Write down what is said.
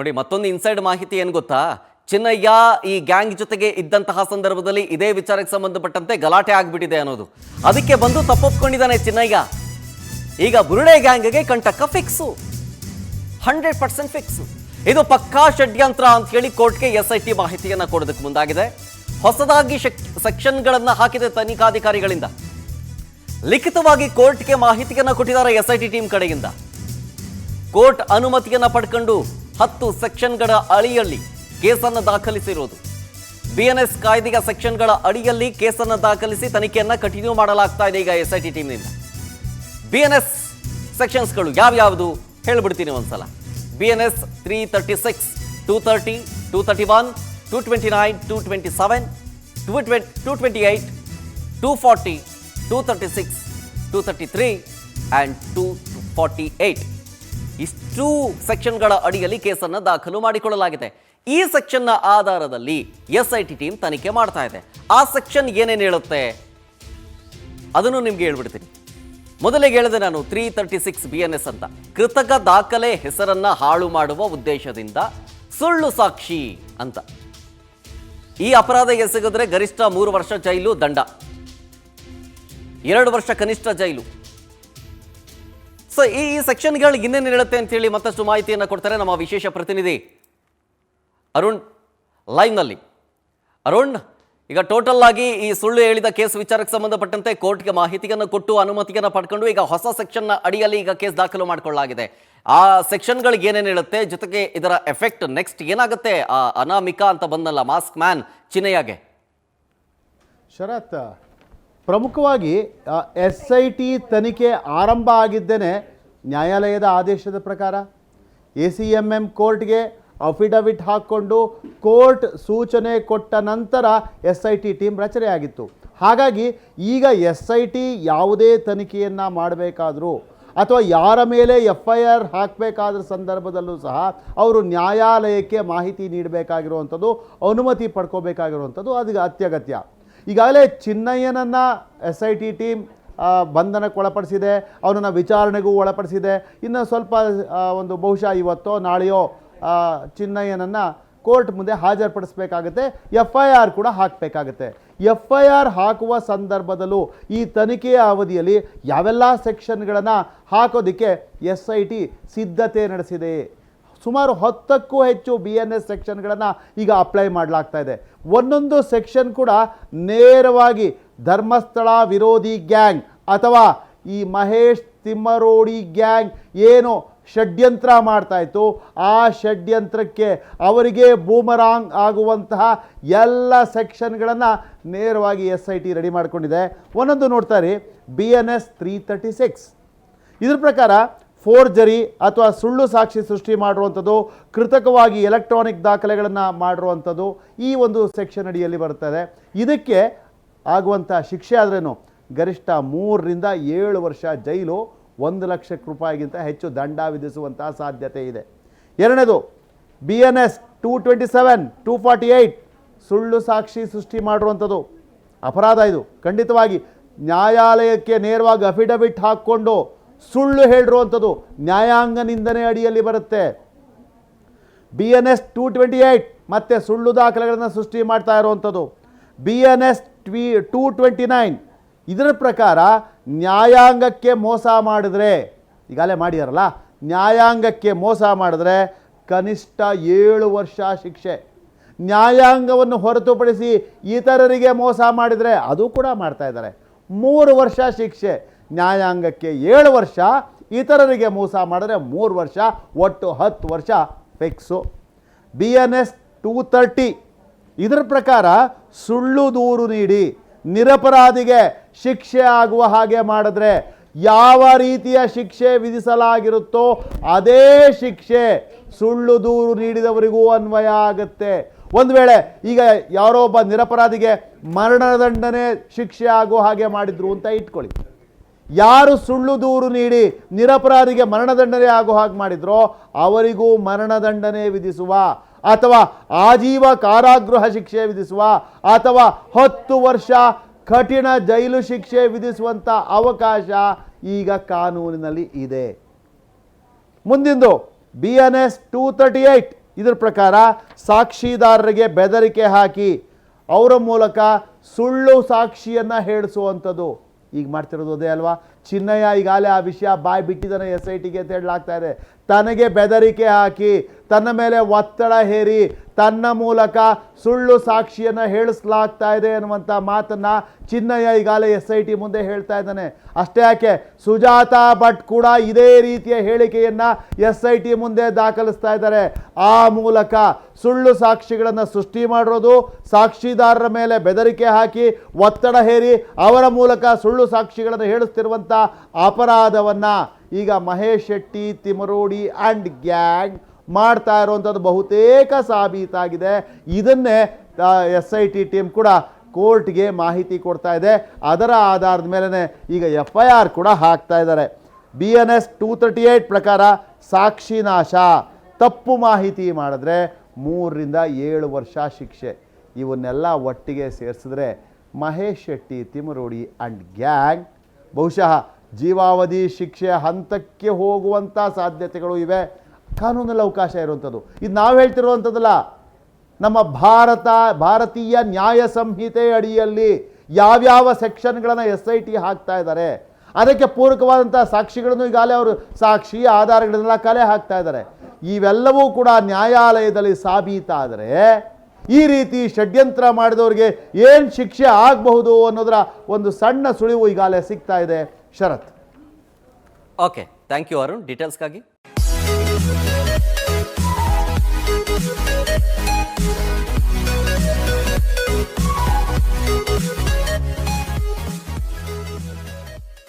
ನೋಡಿ, ಮತ್ತೊಂದು ಇನ್ಸೈಡ್ ಮಾಹಿತಿ ಏನು ಗೊತ್ತಾ? ಚಿನ್ನಯ್ಯ ಈ ಗ್ಯಾಂಗ್ ಜೊತೆಗೆ ಇದ್ದಂತಹ ಸಂದರ್ಭದಲ್ಲಿ ಇದೇ ವಿಚಾರಕ್ಕೆ ಸಂಬಂಧಪಟ್ಟಂತೆ ಗಲಾಟೆ ಆಗ್ಬಿಟ್ಟಿದೆ ಅನ್ನೋದು, ಅದಕ್ಕೆ ಬಂದು ತಪ್ಪೊಪ್ಕೊಂಡಿದ್ದಾನೆ ಚಿನ್ನಯ್ಯ. ಈಗ ಬುರುಡೆ ಗ್ಯಾಂಗ್ಗೆ ಕಂಟಕ ಫಿಕ್ಸು, 100% ಫಿಕ್ಸು. ಇದು ಪಕ್ಕಾ ಷಡ್ಯಂತ್ರ ಅಂತ ಹೇಳಿ ಕೋರ್ಟ್ಗೆ SIT ಮಾಹಿತಿಯನ್ನ ಕೊಡೋದಕ್ಕೆ ಮುಂದಾಗಿದೆ. ಹೊಸದಾಗಿ ಸೆಕ್ಷನ್ಗಳನ್ನ ಹಾಕಿದೆ ತನಿಖಾಧಿಕಾರಿಗಳಿಂದ. ಲಿಖಿತವಾಗಿ ಕೋರ್ಟ್ಗೆ ಮಾಹಿತಿಯನ್ನ ಕೊಟ್ಟಿದ್ದಾರೆ SIT ಟೀಮ್ ಕಡೆಯಿಂದ. ಕೋರ್ಟ್ ಅನುಮತಿಯನ್ನ ಪಡ್ಕೊಂಡು 10 ಸೆಕ್ಷನ್ಗಳ ಅಡಿಯಲ್ಲಿ ಕೇಸನ್ನು ದಾಖಲಿಸಿರುವುದು. BNS ಕಾಯ್ದೆಯ ಸೆಕ್ಷನ್ಗಳ ಅಡಿಯಲ್ಲಿ ಕೇಸನ್ನು ದಾಖಲಿಸಿ ತನಿಖೆಯನ್ನ ಕಂಟಿನ್ಯೂ ಮಾಡಲಾಗ್ತಾ ಇದೆ ಈಗ SIT ಟೀಮ್ನಿಂದ. BNS ಸೆಕ್ಷನ್ಸ್ಗಳು ಯಾವ್ಯಾವುದು ಹೇಳ್ಬಿಡ್ತೀನಿ ಒಂದ್ಸಲ. BNS 336, 230, 231, 229, 227, 228, 240, 236, 233 and 248 ಇಷ್ಟು ಸೆಕ್ಷನ್ಗಳ ಅಡಿಯಲ್ಲಿ ಕೇಸನ್ನು ದಾಖಲು ಮಾಡಿಕೊಳ್ಳಲಾಗಿದೆ. ಈ ಸೆಕ್ಷನ್ನ ಆಧಾರದಲ್ಲಿ SIT ಟೀಮ್ ತನಿಖೆ ಮಾಡ್ತಾ ಇದೆ. ಆ ಸೆಕ್ಷನ್ ಏನೇನು ಹೇಳುತ್ತೆ ಅದನ್ನು ನಿಮ್ಗೆ ಹೇಳ್ಬಿಡ್ತೀನಿ. ಮೊದಲಿಗೆ ಹೇಳಿದೆ ನಾನು 336 BNS ಅಂತ, ಕೃತಕ ದಾಖಲೆ ಹೆಸರನ್ನ ಹಾಳು ಮಾಡುವ ಉದ್ದೇಶದಿಂದ ಸುಳ್ಳು ಸಾಕ್ಷಿ ಅಂತ. ಈ ಅಪರಾಧ ಎಸಗಿದ್ರೆ ಗರಿಷ್ಠ 3 ವರ್ಷ ಜೈಲು, ದಂಡ 2 ವರ್ಷ ಕನಿಷ್ಠ ಜೈಲು. ಸೊ ಈ ಸೆಕ್ಷನ್ಗಳು ಇನ್ನೇನು ಹೇಳುತ್ತೆ ಅಂತ ಹೇಳಿ ಮತ್ತಷ್ಟು ಮಾಹಿತಿಯನ್ನು ಕೊಡ್ತಾರೆ ನಮ್ಮ ವಿಶೇಷ ಪ್ರತಿನಿಧಿ ಅರುಣ್ ಲೈವ್ನಲ್ಲಿ. ಅರುಣ್, ಈಗ ಟೋಟಲ್ ಆಗಿ ಈ ಸುಳ್ಳು ಹೇಳಿದ ಕೇಸ್ ವಿಚಾರಕ್ಕೆ ಸಂಬಂಧಪಟ್ಟಂತೆ ಕೋರ್ಟ್ಗೆ ಮಾಹಿತಿಯನ್ನು ಕೊಟ್ಟು ಅನುಮತಿಯನ್ನು ಪಡ್ಕೊಂಡು ಈಗ ಹೊಸ ಸೆಕ್ಷನ್ನ ಅಡಿಯಲ್ಲಿ ಈಗ ಕೇಸ್ ದಾಖಲು ಮಾಡಿಕೊಳ್ಳಲಾಗಿದೆ. ಆ ಸೆಕ್ಷನ್ಗಳಿಗೆ ಏನೇನು ಹೇಳುತ್ತೆ, ಜೊತೆಗೆ ಇದರ ಎಫೆಕ್ಟ್ ನೆಕ್ಸ್ಟ್ ಏನಾಗುತ್ತೆ ಆ ಅನಾಮಿಕಾ ಅಂತ ಬಂದಲ್ಲ ಮಾಸ್ಕ್ ಮ್ಯಾನ್ ಚಿನ್ನಯ್ಯಗೆ? ಶರತ್, ಪ್ರಮುಖವಾಗಿ SIT ತನಿಖೆ ಆರಂಭ ಆಗಿದ್ದೇನೆ ನ್ಯಾಯಾಲಯದ ಆದೇಶದ ಪ್ರಕಾರ. ACMM ಕೋರ್ಟ್ಗೆ ಅಫಿಡವಿಟ್ ಹಾಕ್ಕೊಂಡು ಕೋರ್ಟ್ ಸೂಚನೆ ಕೊಟ್ಟ ನಂತರ SIT ಟೀಮ್ ರಚನೆಯಾಗಿತ್ತು. ಹಾಗಾಗಿ ಈಗ SIT ಯಾವುದೇ ತನಿಖೆಯನ್ನು ಮಾಡಬೇಕಾದ್ರೂ ಅಥವಾ ಯಾರ ಮೇಲೆ FIR ಹಾಕಬೇಕಾದ ಸಂದರ್ಭದಲ್ಲೂ ಸಹ ಅವರು ನ್ಯಾಯಾಲಯಕ್ಕೆ ಮಾಹಿತಿ ನೀಡಬೇಕಾಗಿರುವಂಥದ್ದು, ಅನುಮತಿ ಪಡ್ಕೋಬೇಕಾಗಿರುವಂಥದ್ದು ಅದು ಅತ್ಯಗತ್ಯ. ಈಗಾಗಲೇ ಚಿನ್ನಯ್ಯನನ್ನು SIT ಟೀಮ್ ಬಂಧನಕ್ಕೆ ಒಳಪಡಿಸಿದೆ, ಅವನನ್ನು ವಿಚಾರಣೆಗೂ ಒಳಪಡಿಸಿದೆ. ಇನ್ನು ಸ್ವಲ್ಪ ಒಂದು ಬಹುಶಃ ಇವತ್ತೋ ನಾಳೆಯೋ ಚಿನ್ನಯ್ಯನನ್ನು ಕೋರ್ಟ್ ಮುಂದೆ ಹಾಜರುಪಡಿಸಬೇಕಾಗುತ್ತೆ, FIR ಕೂಡ ಹಾಕಬೇಕಾಗುತ್ತೆ. FIR ಹಾಕುವ ಸಂದರ್ಭದಲ್ಲೂ ಈ ತನಿಖೆಯ ಅವಧಿಯಲ್ಲಿ ಯಾವೆಲ್ಲ ಸೆಕ್ಷನ್ಗಳನ್ನು ಹಾಕೋದಕ್ಕೆ SIT ಸಿದ್ಧತೆ ನಡೆಸಿದೆ. ಸುಮಾರು 10ಕ್ಕೂ ಹೆಚ್ಚು BNS ಸೆಕ್ಷನ್ಗಳನ್ನು ಈಗ ಅಪ್ಲೈ ಮಾಡಲಾಗ್ತಾ ಇದೆ. ಒಂದೊಂದು ಸೆಕ್ಷನ್ ಕೂಡ ನೇರವಾಗಿ ಧರ್ಮಸ್ಥಳ ವಿರೋಧಿ ಗ್ಯಾಂಗ್ ಅಥವಾ ಈ ಮಹೇಶ್ ತಿಮ್ಮರೋಡಿ ಗ್ಯಾಂಗ್ ಏನು ಷಡ್ಯಂತ್ರ ಮಾಡ್ತಾಯಿತ್ತು ಆ ಷಡ್ಯಂತ್ರಕ್ಕೆ ಅವರಿಗೆ ಬೂಮರಾಂಗ್ ಆಗುವಂತಹ ಎಲ್ಲ ಸೆಕ್ಷನ್ಗಳನ್ನು ನೇರವಾಗಿ SIT ರೆಡಿ ಮಾಡಿಕೊಂಡಿದೆ. ಒಂದೊಂದು ನೋಡ್ತಾರೆ. BNS 336 ಇದ್ರ ಪ್ರಕಾರ ಫೋರ್ಜರಿ ಅಥವಾ ಸುಳ್ಳು ಸಾಕ್ಷಿ ಸೃಷ್ಟಿ ಮಾಡುವಂಥದ್ದು, ಕೃತಕವಾಗಿ ಎಲೆಕ್ಟ್ರಾನಿಕ್ ದಾಖಲೆಗಳನ್ನು ಮಾಡಿರುವಂಥದ್ದು ಈ ಒಂದು ಸೆಕ್ಷನ್ ಅಡಿಯಲ್ಲಿ ಬರ್ತದೆ. ಇದಕ್ಕೆ ಆಗುವಂಥ ಶಿಕ್ಷೆ ಆದ್ರೇನು ಗರಿಷ್ಠ 3 ರಿಂದ 7 ವರ್ಷ ಜೈಲು, 1 ಲಕ್ಷ ರೂಪಾಯಿಗಿಂತ ಹೆಚ್ಚು ದಂಡ ವಿಧಿಸುವಂತಹ ಸಾಧ್ಯತೆ ಇದೆ. ಎರಡನೇದು BNS 227, 248 ಸುಳ್ಳು ಸಾಕ್ಷಿ ಸೃಷ್ಟಿ ಮಾಡಿರುವಂಥದ್ದು ಅಪರಾಧ. ಇದು ಖಂಡಿತವಾಗಿ ನ್ಯಾಯಾಲಯಕ್ಕೆ ನೇರವಾಗಿ ಅಫಿಡವಿಟ್ ಹಾಕ್ಕೊಂಡು ಸುಳ್ಳು ಹೇಳಿರುವಂಥದ್ದು ನ್ಯಾಯಾಂಗ ನಿಂದನೆ ಅಡಿಯಲ್ಲಿ ಬರುತ್ತೆ. BNS 228 ಮತ್ತೆ ಸುಳ್ಳು ದಾಖಲೆಗಳನ್ನು ಸೃಷ್ಟಿ ಮಾಡ್ತಾ ಇರುವಂಥದ್ದು. BNS 229 ಇದರ ಪ್ರಕಾರ ನ್ಯಾಯಾಂಗಕ್ಕೆ ಮೋಸ ಮಾಡಿದ್ರೆ, ಈಗಾಗಲೇ ಮಾಡಿದಾರಲ್ಲ, ನ್ಯಾಯಾಂಗಕ್ಕೆ ಮೋಸ ಮಾಡಿದ್ರೆ ಕನಿಷ್ಠ 7 ವರ್ಷ ಶಿಕ್ಷೆ. ನ್ಯಾಯಾಂಗವನ್ನು ಹೊರತುಪಡಿಸಿ ಇತರರಿಗೆ ಮೋಸ ಮಾಡಿದರೆ ಅದು ಕೂಡ ಮಾಡ್ತಾ ಇದ್ದಾರೆ, 3 ವರ್ಷ ಶಿಕ್ಷೆ. ನ್ಯಾಯಾಂಗಕ್ಕೆ 7 ವರ್ಷ, ಇತರರಿಗೆ ಮೋಸ ಮಾಡಿದ್ರೆ 3 ವರ್ಷ, ಒಟ್ಟು 10 ವರ್ಷ ಫಿಕ್ಸು. BNS 230 ಇದರ ಪ್ರಕಾರ ಸುಳ್ಳು ದೂರು ನೀಡಿ ನಿರಪರಾಧಿಗೆ ಶಿಕ್ಷೆ ಆಗುವ ಹಾಗೆ ಮಾಡಿದ್ರೆ ಯಾವ ರೀತಿಯ ಶಿಕ್ಷೆ ವಿಧಿಸಲಾಗಿರುತ್ತೋ ಅದೇ ಶಿಕ್ಷೆ ಸುಳ್ಳು ದೂರು ನೀಡಿದವರಿಗೂ ಅನ್ವಯ ಆಗುತ್ತೆ. ಒಂದು ವೇಳೆ ಈಗ ಯಾರೋ ಒಬ್ಬ ನಿರಪರಾಧಿಗೆ ಮರಣದಂಡನೆ ಶಿಕ್ಷೆ ಆಗೋ ಹಾಗೆ ಮಾಡಿದ್ರು ಅಂತ ಇಟ್ಕೊಳ್ಳಿ, ಯಾರು ಸುಳ್ಳು ದೂರು ನೀಡಿ ನಿರಪರಾಧಿಗೆ ಮರಣದಂಡನೆ ಆಗೋ ಹಾಗೆ ಮಾಡಿದ್ರೋ ಅವರಿಗೂ ಮರಣದಂಡನೆ ವಿಧಿಸುವ ಅಥವಾ ಆಜೀವ ಕಾರಾಗೃಹ ಶಿಕ್ಷೆ ವಿಧಿಸುವ ಅಥವಾ 10 ವರ್ಷ ಕಠಿಣ ಜೈಲು ಶಿಕ್ಷೆ ವಿಧಿಸುವಂಥ ಅವಕಾಶ ಈಗ ಕಾನೂನಿನಲ್ಲಿ ಇದೆ. ಮುಂದಿಂದು BNS 238 ಇದರ ಪ್ರಕಾರ ಸಾಕ್ಷಿದಾರರಿಗೆ ಬೆದರಿಕೆ ಹಾಕಿ ಅವರ ಮೂಲಕ ಸುಳ್ಳು ಸಾಕ್ಷಿಯನ್ನು ಹೇಳಿಸುವಂಥದ್ದು ಈಗ ಮಾಡ್ತಿರೋದು ಅದೇ ಅಲ್ವಾ. ಚಿನ್ನಯ್ಯ ಈಗಾಗಲೇ ಆ ವಿಷಯ ಬಾಯಿ ಬಿಟ್ಟಿದ್ದಾನೆ SITಗೆ ಅಂತ ಹೇಳಲಾಗ್ತಾ ಇದೆ. ತನಗೆ ಬೆದರಿಕೆ ಹಾಕಿ ತನ್ನ ಮೇಲೆ ಒತ್ತಡ ಹೇರಿ ತನ್ನ ಮೂಲಕ ಸುಳ್ಳು ಸಾಕ್ಷಿಯನ್ನು ಹೇಳಿಸಲಾಗ್ತಾ ಇದೆ ಅನ್ನುವಂಥ ಮಾತನ್ನು ಚಿನ್ನಯ್ಯ ಈಗಾಗಲೇ SIT ಮುಂದೆ ಹೇಳ್ತಾ ಇದ್ದಾನೆ. ಅಷ್ಟೇ ಯಾಕೆ, ಸುಜಾತಾ ಭಟ್ ಕೂಡ ಇದೇ ರೀತಿಯ ಹೇಳಿಕೆಯನ್ನು SIT ಮುಂದೆ ದಾಖಲಿಸ್ತಾ ಇದ್ದಾರೆ. ಆ ಮೂಲಕ ಸುಳ್ಳು ಸಾಕ್ಷಿಗಳನ್ನು ಸೃಷ್ಟಿ ಮಾಡಿರೋದು, ಸಾಕ್ಷಿದಾರರ ಮೇಲೆ ಬೆದರಿಕೆ ಹಾಕಿ ಒತ್ತಡ ಹೇರಿ ಅವರ ಮೂಲಕ ಸುಳ್ಳು ಸಾಕ್ಷಿಗಳನ್ನು ಹೇಳಿಸ್ತಿರುವಂಥ ಅಪರಾಧವನ್ನು ಈಗ ಮಹೇಶ್ ಶೆಟ್ಟಿ, ತಿಮರೋಡಿ ಆ್ಯಂಡ್ ಗ್ಯಾಂಗ್ ಮಾಡ್ತಾ ಇರುವಂಥದ್ದು ಬಹುತೇಕ ಸಾಬೀತಾಗಿದೆ. ಇದನ್ನೇ SIT ಟೀಮ್ ಕೂಡ ಕೋರ್ಟ್ಗೆ ಮಾಹಿತಿ ಕೊಡ್ತಾ ಇದೆ. ಅದರ ಆಧಾರದ ಮೇಲೆ ಈಗ FIR ಕೂಡ ಹಾಕ್ತಾ ಇದ್ದಾರೆ. BNS 238 ಪ್ರಕಾರ ಸಾಕ್ಷಿ ನಾಶ, ತಪ್ಪು ಮಾಹಿತಿ ಮಾಡಿದ್ರೆ 3 ರಿಂದ 7 ವರ್ಷ ಶಿಕ್ಷೆ. ಇವನ್ನೆಲ್ಲ ಒಟ್ಟಿಗೆ ಸೇರಿಸಿದ್ರೆ ಮಹೇಶ್ ಶೆಟ್ಟಿ, ತಿಮರೋಡಿ ಆ್ಯಂಡ್ ಗ್ಯಾಂಗ್ ಬಹುಶಃ ಜೀವಾವಧಿ ಶಿಕ್ಷೆ ಹಂತಕ್ಕೆ ಹೋಗುವಂಥ ಸಾಧ್ಯತೆಗಳು ಇವೆ. ಕಾನೂನಲ್ಲಿ ಅವಕಾಶ ಇರುವಂಥದ್ದು ಇದು ನಾವು ಹೇಳ್ತಿರುವಂಥದ್ದಲ್ಲ. ನಮ್ಮ ಭಾರತೀಯ ನ್ಯಾಯ ಸಂಹಿತೆ ಅಡಿಯಲ್ಲಿ ಯಾವ್ಯಾವ ಸೆಕ್ಷನ್ಗಳನ್ನು SIT ಹಾಕ್ತಾ ಇದ್ದಾರೆ, ಅದಕ್ಕೆ ಪೂರಕವಾದಂಥ ಸಾಕ್ಷಿಗಳನ್ನು ಈಗಾಗಲೇ ಅವರು ಸಾಕ್ಷಿ ಆಧಾರಗಳನ್ನೆಲ್ಲ ಕಲೆ ಹಾಕ್ತಾ ಇದ್ದಾರೆ. ಇವೆಲ್ಲವೂ ಕೂಡ ನ್ಯಾಯಾಲಯದಲ್ಲಿ ಸಾಬೀತಾದರೆ ಈ ರೀತಿ ಷಡ್ಯಂತ್ರ ಮಾಡಿದವರಿಗೆ ಏನು ಶಿಕ್ಷೆ ಆಗಬಹುದು ಅನ್ನೋದರ ಒಂದು ಸಣ್ಣ ಸುಳಿವು ಈಗಾಗಲೇ ಸಿಗ್ತಾ ಇದೆ. Sharath. Okay, thank you Arun ಡೀಟೇಲ್ಸ್ಗಾಗಿ.